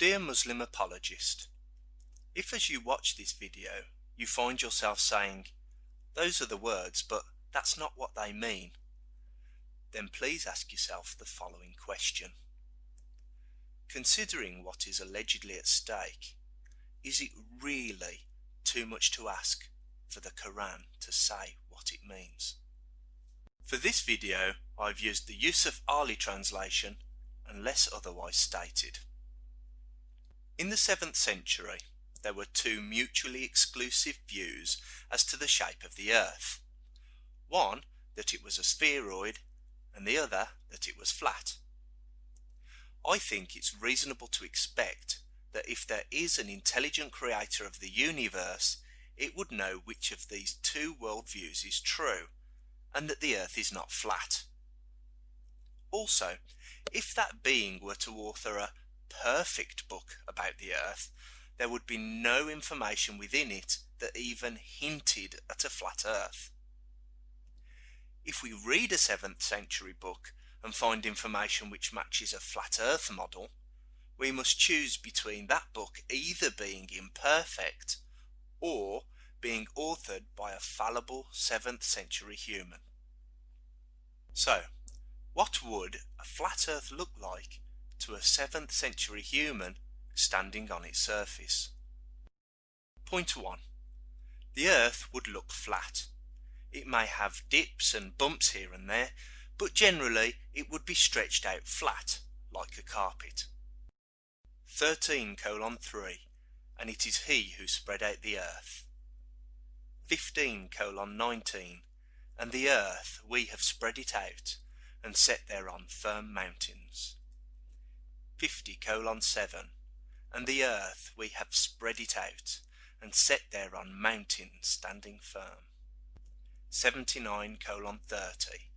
Dear Muslim apologist, if as you watch this video you find yourself saying, "Those are the words, but that's not what they mean," then please ask yourself the following question. Considering what is allegedly at stake, is it really too much to ask for the Quran to say what it means? For this video, I've used the Yusuf Ali translation unless otherwise stated. In the 7th century, there were two mutually exclusive views as to the shape of the earth. One, that it was a spheroid, and the other, that it was flat. I think it's reasonable to expect that if there is an intelligent creator of the universe, it would know which of these two worldviews is true, and that the earth is not flat. Also, if that being were to author a perfect book about the earth, there would be no information within it that even hinted at a flat earth. If we read a 7th century book and find information which matches a flat earth model, we must choose between that book either being imperfect or being authored by a fallible 7th century human. So, what would a flat earth look like to a 7th century human standing on its surface? Point 1. The earth would look flat. It may have dips and bumps here and there, but generally it would be stretched out flat, like a carpet. 13:3, and it is he who spread out the earth. 15:19, and the earth we have spread it out, and set thereon firm mountains. 50:7, and the earth we have spread it out, and set thereon mountains standing firm. 79:30,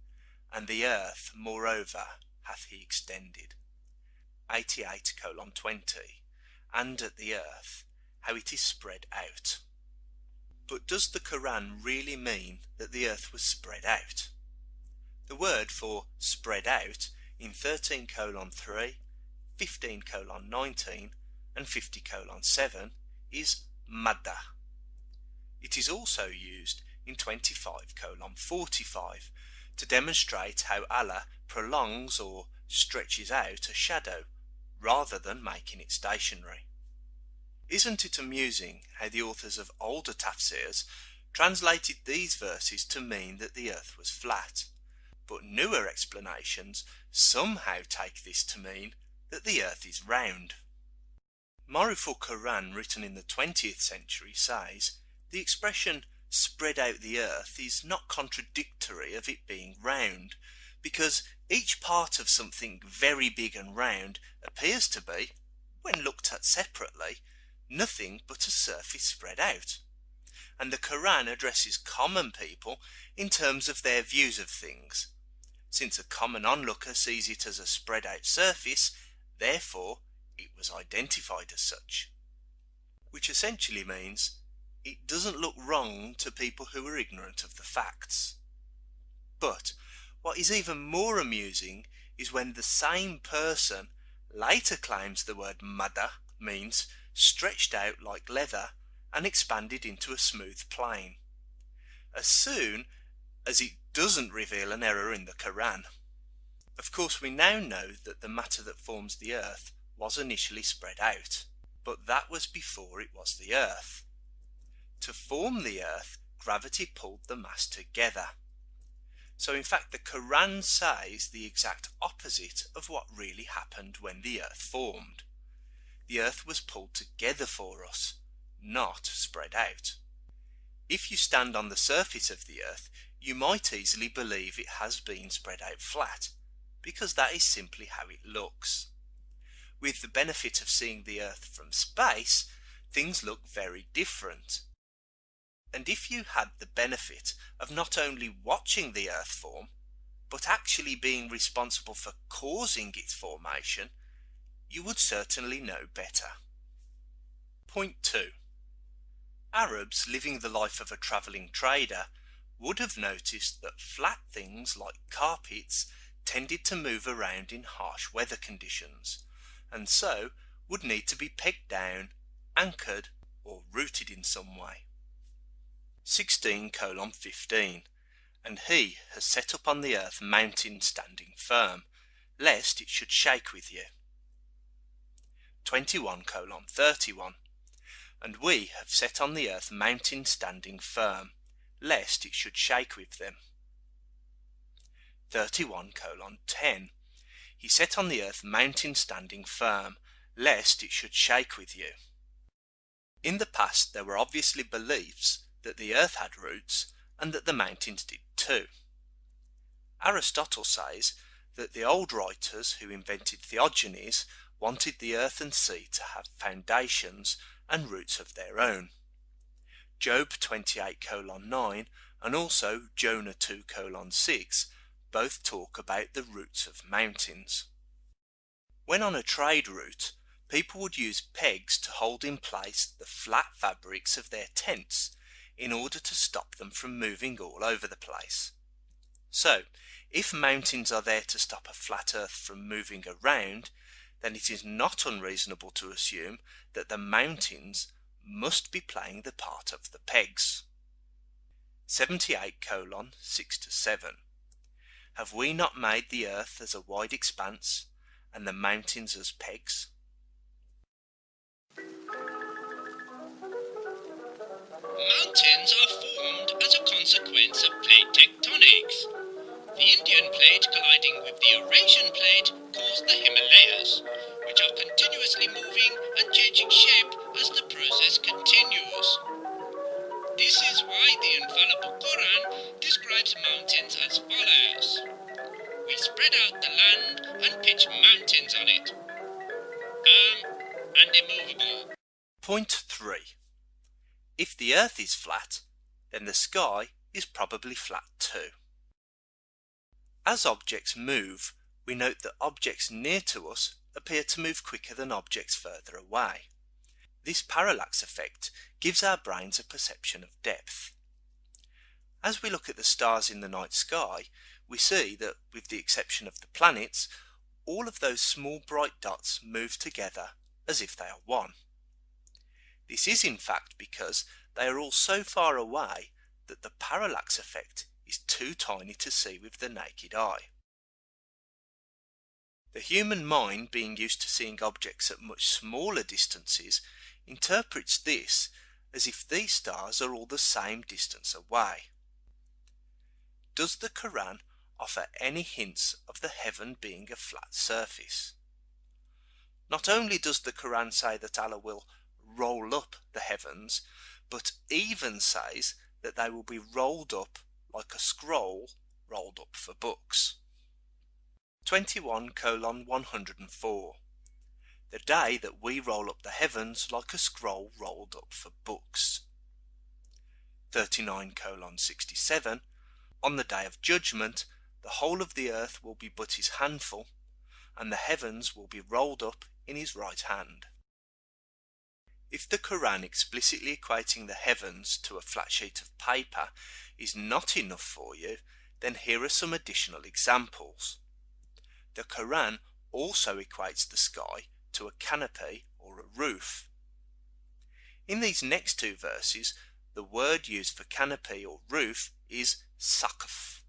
and the earth moreover hath he extended. 88:20, and at the earth, how it is spread out. But does the Quran really mean that the earth was spread out? The word for spread out in 13:3, 15:19, and 50:7 is madda. It is also used in 25:45 to demonstrate how Allah prolongs or stretches out a shadow rather than making it stationary. Isn't it amusing how the authors of older tafsirs translated these verses to mean that the earth was flat, but newer explanations somehow take this to mean that the earth is round? Maruful Quran, written in the 20th century, says the expression spread out the earth is not contradictory of it being round, because each part of something very big and round appears to be, when looked at separately, nothing but a surface spread out. And the Quran addresses common people in terms of their views of things. Since a common onlooker sees it as a spread out surface, therefore it was identified as such. Which essentially means it doesn't look wrong to people who are ignorant of the facts. But what is even more amusing is when the same person later claims the word madda means stretched out like leather and expanded into a smooth plane, as soon as it doesn't reveal an error in the Quran. Of course, we now know that the matter that forms the earth was initially spread out, but that was before it was the earth. To form the earth, gravity pulled the mass together. So in fact the Quran says the exact opposite of what really happened when the earth formed. The earth was pulled together for us, not spread out. If you stand on the surface of the earth, you might easily believe it has been spread out flat, because that is simply how it looks. With the benefit of seeing the earth from space, things look very different. And if you had the benefit of not only watching the earth form, but actually being responsible for causing its formation, you would certainly know better. Point 2. Arabs living the life of a travelling trader would have noticed that flat things like carpets tended to move around in harsh weather conditions, and so would need to be pegged down, anchored, or rooted in some way. 16:15 And he has set up on the earth mountains standing firm, lest it should shake with you. 21:31 And we have set on the earth mountains standing firm, lest it should shake with them. 31:10 He set on the earth mountains standing firm, lest it should shake with you. In the past there were obviously beliefs that the earth had roots and that the mountains did too. Aristotle says that the old writers who invented theogonies wanted the earth and sea to have foundations and roots of their own. Job 28:9 and also Jonah 2:6 both talk about the roots of mountains. When on a trade route, people would use pegs to hold in place the flat fabrics of their tents in order to stop them from moving all over the place. So, if mountains are there to stop a flat earth from moving around, then it is not unreasonable to assume that the mountains must be playing the part of the pegs. 78:6-7 Have we not made the earth as a wide expanse, and the mountains as pegs? Mountains are formed as a consequence of plate tectonics. The Indian plate colliding with the Eurasian plate caused the Himalayas, which are continuously moving and changing shape as the process continues. This is why the infallible Quran describes mountains as follows. We spread out the land and pitch mountains on it. And immovable. Point 3. If the earth is flat, then the sky is probably flat too. As objects move, we note that objects near to us appear to move quicker than objects further away. This parallax effect gives our brains a perception of depth. As we look at the stars in the night sky, we see that, with the exception of the planets, all of those small bright dots move together as if they are one. This is in fact because they are all so far away that the parallax effect is too tiny to see with the naked eye. The human mind, being used to seeing objects at much smaller distances, interprets this as if these stars are all the same distance away. Does the Quran offer any hints of the heaven being a flat surface? Not only does the Quran say that Allah will roll up the heavens, but even says that they will be rolled up like a scroll rolled up for books. 21:104 The day that we roll up the heavens like a scroll rolled up for books. 39:67 On the day of judgment, the whole of the earth will be but his handful, and the heavens will be rolled up in his right hand. If the Quran explicitly equating the heavens to a flat sheet of paper is not enough for you, then here are some additional examples. The Quran also equates the sky to a canopy or a roof. In these next two verses, the word used for canopy or roof is saqf.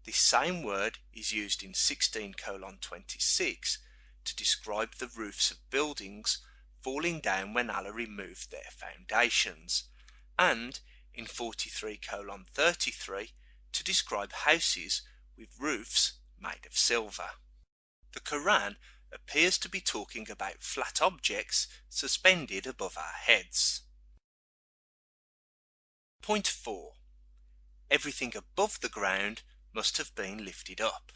This same word is used in 16:26 to describe the roofs of buildings falling down when Allah removed their foundations, and in 43:33 to describe houses with roofs made of silver. The Quran appears to be talking about flat objects suspended above our heads. Point 4. Everything above the ground must have been lifted up.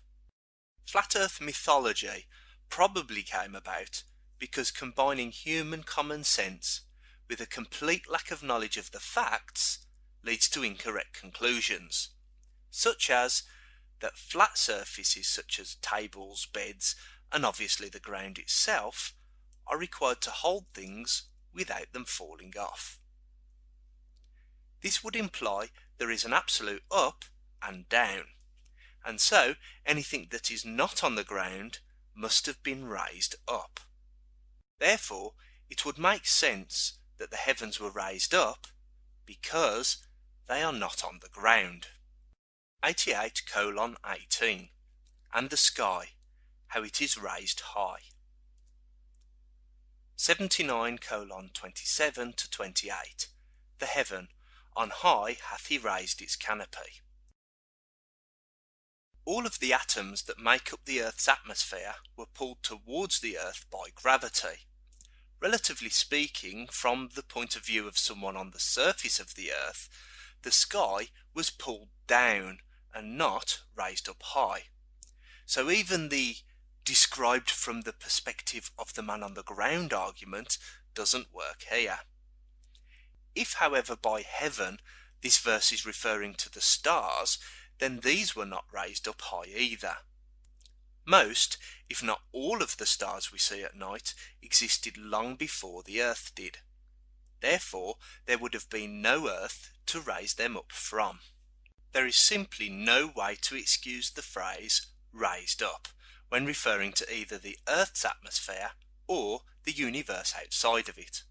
Flat Earth mythology probably came about because combining human common sense with a complete lack of knowledge of the facts leads to incorrect conclusions, such as that flat surfaces such as tables, beds, and obviously the ground itself are required to hold things without them falling off. This would imply there is an absolute up and down, and so anything that is not on the ground must have been raised up. Therefore, it would make sense that the heavens were raised up because they are not on the ground. 88:18 and the sky, how it is raised high. 79:27 to 28 the heaven, on high hath he raised its canopy. All of the atoms that make up the Earth's atmosphere were pulled towards the Earth by gravity. Relatively speaking, from the point of view of someone on the surface of the Earth, the sky was pulled down and not raised up high. So even the described from the perspective of the man on the ground argument doesn't work here. If, however, by heaven this verse is referring to the stars, then these were not raised up high either. Most, if not all of the stars we see at night existed long before the Earth did. Therefore, there would have been no Earth to raise them up from. There is simply no way to excuse the phrase raised up when referring to either the Earth's atmosphere or the universe outside of it.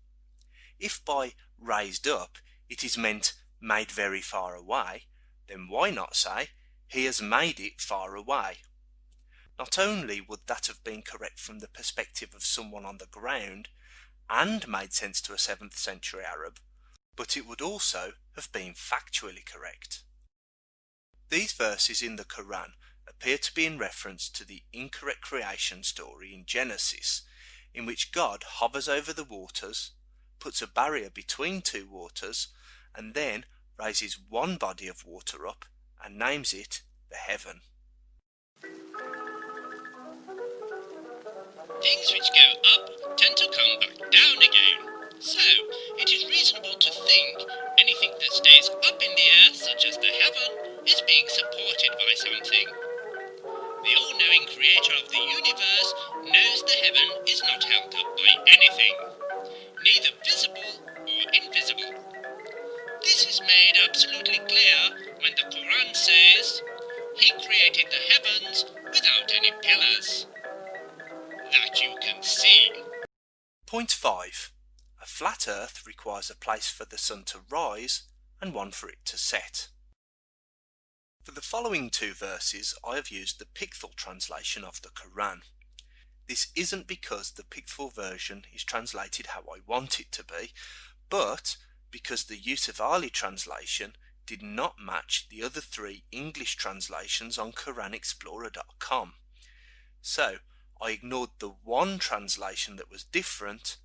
If by raised up it is meant made very far away, then why not say he has made it far away? Not only would that have been correct from the perspective of someone on the ground and made sense to a 7th century Arab, but it would also have been factually correct. These verses in the Quran appear to be in reference to the incorrect creation story in Genesis, in which God hovers over the waters, puts a barrier between two waters, and then raises one body of water up and names it the heaven. Things which go up tend to come back down again. So, it is reasonable to think anything that stays up in the air, such as the heaven, is being supported by something. The all-knowing creator of the universe knows the heaven is not held up by anything, neither visible or invisible. This is made absolutely clear when the Quran says, "He created the heavens without any pillars that you can see." Point 5. A flat Earth requires a place for the sun to rise and one for it to set. For the following two verses, I have used the Pickthall translation of the Quran. This isn't because the Pickthall version is translated how I want it to be, but because the Yusuf-Ali translation did not match the other three English translations on QuranExplorer.com. So I ignored the one translation that was different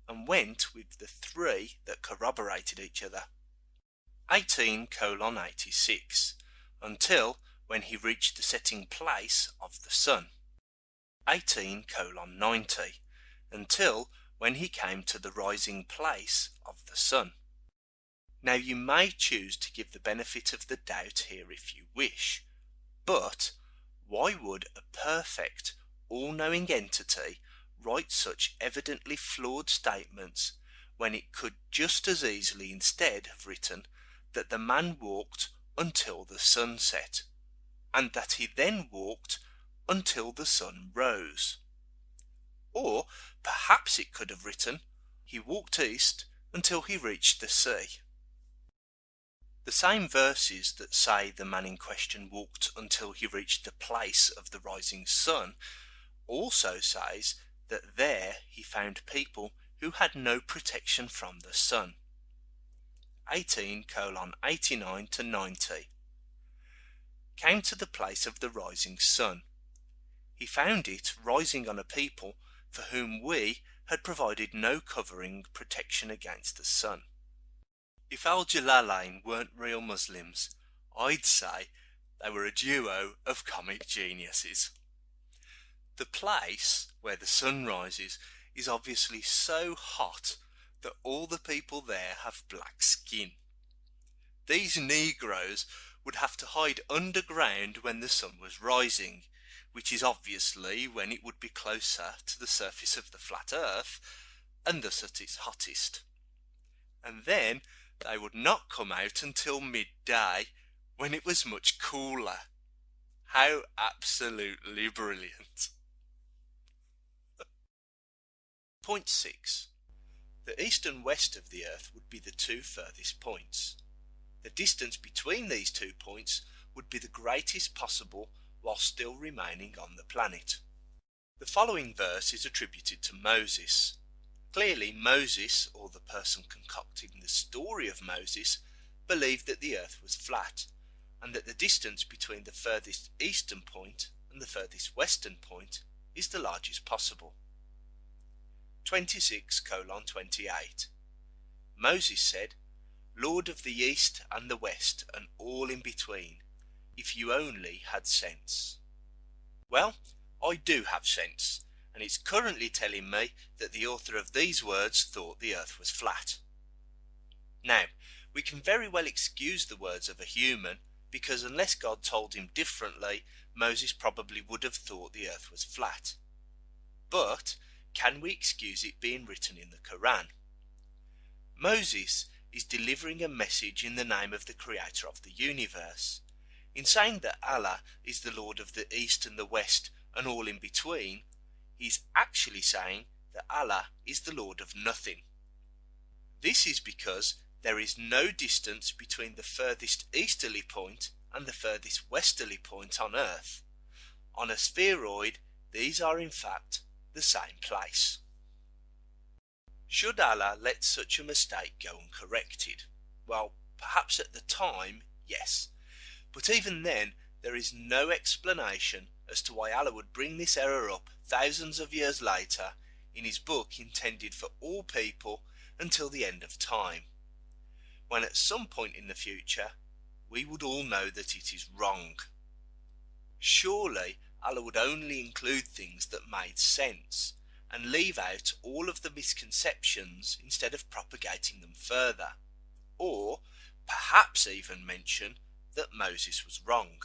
and went with the three that corroborated each other. 18:86 until when he reached the setting place of the sun. 18:90 until when he came to the rising place of the sun. Now you may choose to give the benefit of the doubt here if you wish, but why would a perfect, all-knowing entity write such evidently flawed statements when it could just as easily instead have written that the man walked until the sun set, and that he then walked until the sun rose? Or perhaps it could have written, he walked east until he reached the sea. The same verses that say the man in question walked until he reached the place of the rising sun also says that there he found people who had no protection from the sun. 18:89-90 came to the place of the rising sun. He found it rising on a people for whom we had provided no covering protection against the sun. If Al-Jalalain weren't real Muslims, I'd say they were a duo of comic geniuses. The place where the sun rises is obviously so hot that all the people there have black skin. These Negroes would have to hide underground when the sun was rising, which is obviously when it would be closer to the surface of the flat earth, and thus at its hottest. And then they would not come out until midday, when it was much cooler. How absolutely brilliant. Point 6. The east and west of the Earth would be the two furthest points. The distance between these 2 points would be the greatest possible while still remaining on the planet. The following verse is attributed to Moses. Clearly Moses, or the person concocting the story of Moses, believed that the Earth was flat, and that the distance between the furthest eastern point and the furthest western point is the largest possible. 26:28. Moses said, "Lord of the east and the west and all in between, if you only had sense." Well, I do have sense, and it's currently telling me that the author of these words thought the Earth was flat. Now, we can very well excuse the words of a human, because unless God told him differently, Moses probably would have thought the Earth was flat. But can we excuse it being written in the Quran? Moses is delivering a message in the name of the creator of the universe. In saying that Allah is the Lord of the East and the West and all in between, he's actually saying that Allah is the Lord of nothing. This is because there is no distance between the furthest easterly point and the furthest westerly point on Earth. On a spheroid, these are in fact the same place. Should Allah let such a mistake go uncorrected? Well, perhaps at the time, yes. But even then, there is no explanation as to why Allah would bring this error up thousands of years later in his book intended for all people until the end of time, when at some point in the future we would all know that it is wrong. Surely Allah would only include things that made sense and leave out all of the misconceptions instead of propagating them further, or perhaps even mention that Moses was wrong.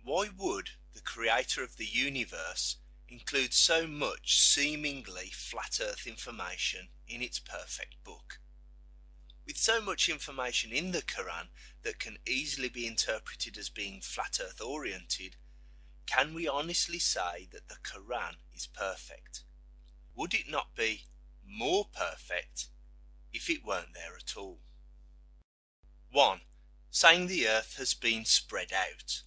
Why would the creator of the universe include so much seemingly flat earth information in its perfect book? With so much information in the Quran that can easily be interpreted as being flat earth oriented, can we honestly say that the Quran is perfect? Would it not be more perfect if it weren't there at all? 1. Saying the earth has been spread out.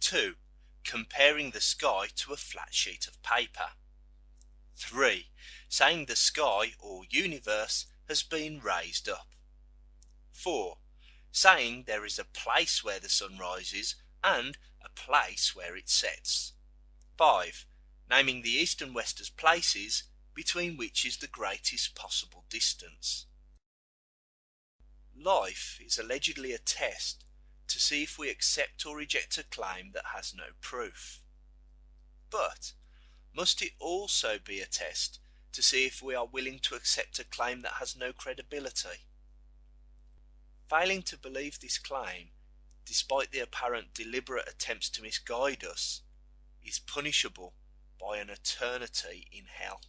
2. Comparing the sky to a flat sheet of paper. 3. Saying the sky or universe has been raised up. 4. Saying there is a place where the sun rises and a place where it sets. 5. Naming the east and west as places between which is the greatest possible distance. Life is allegedly a test to see if we accept or reject a claim that has no proof. But must it also be a test to see if we are willing to accept a claim that has no credibility? Failing to believe this claim, despite the apparent deliberate attempts to misguide us, is punishable by an eternity in hell.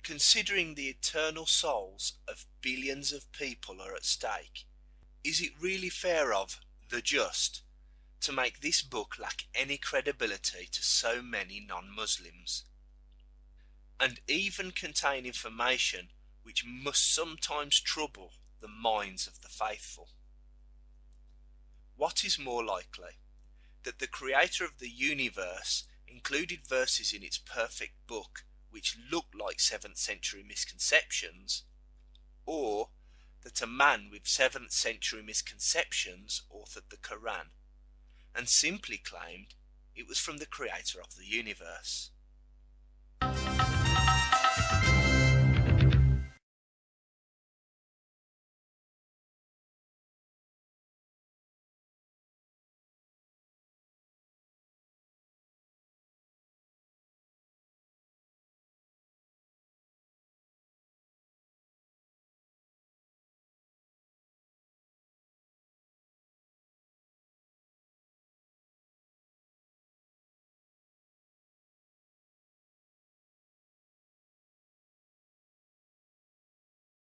Considering the eternal souls of billions of people are at stake, is it really fair of the just to make this book lack any credibility to so many non-Muslims, and even contain information which must sometimes trouble the minds of the faithful? What is more likely, that the creator of the universe included verses in its perfect book which look like 7th century misconceptions, or that a man with 7th century misconceptions authored the Quran and simply claimed it was from the creator of the universe?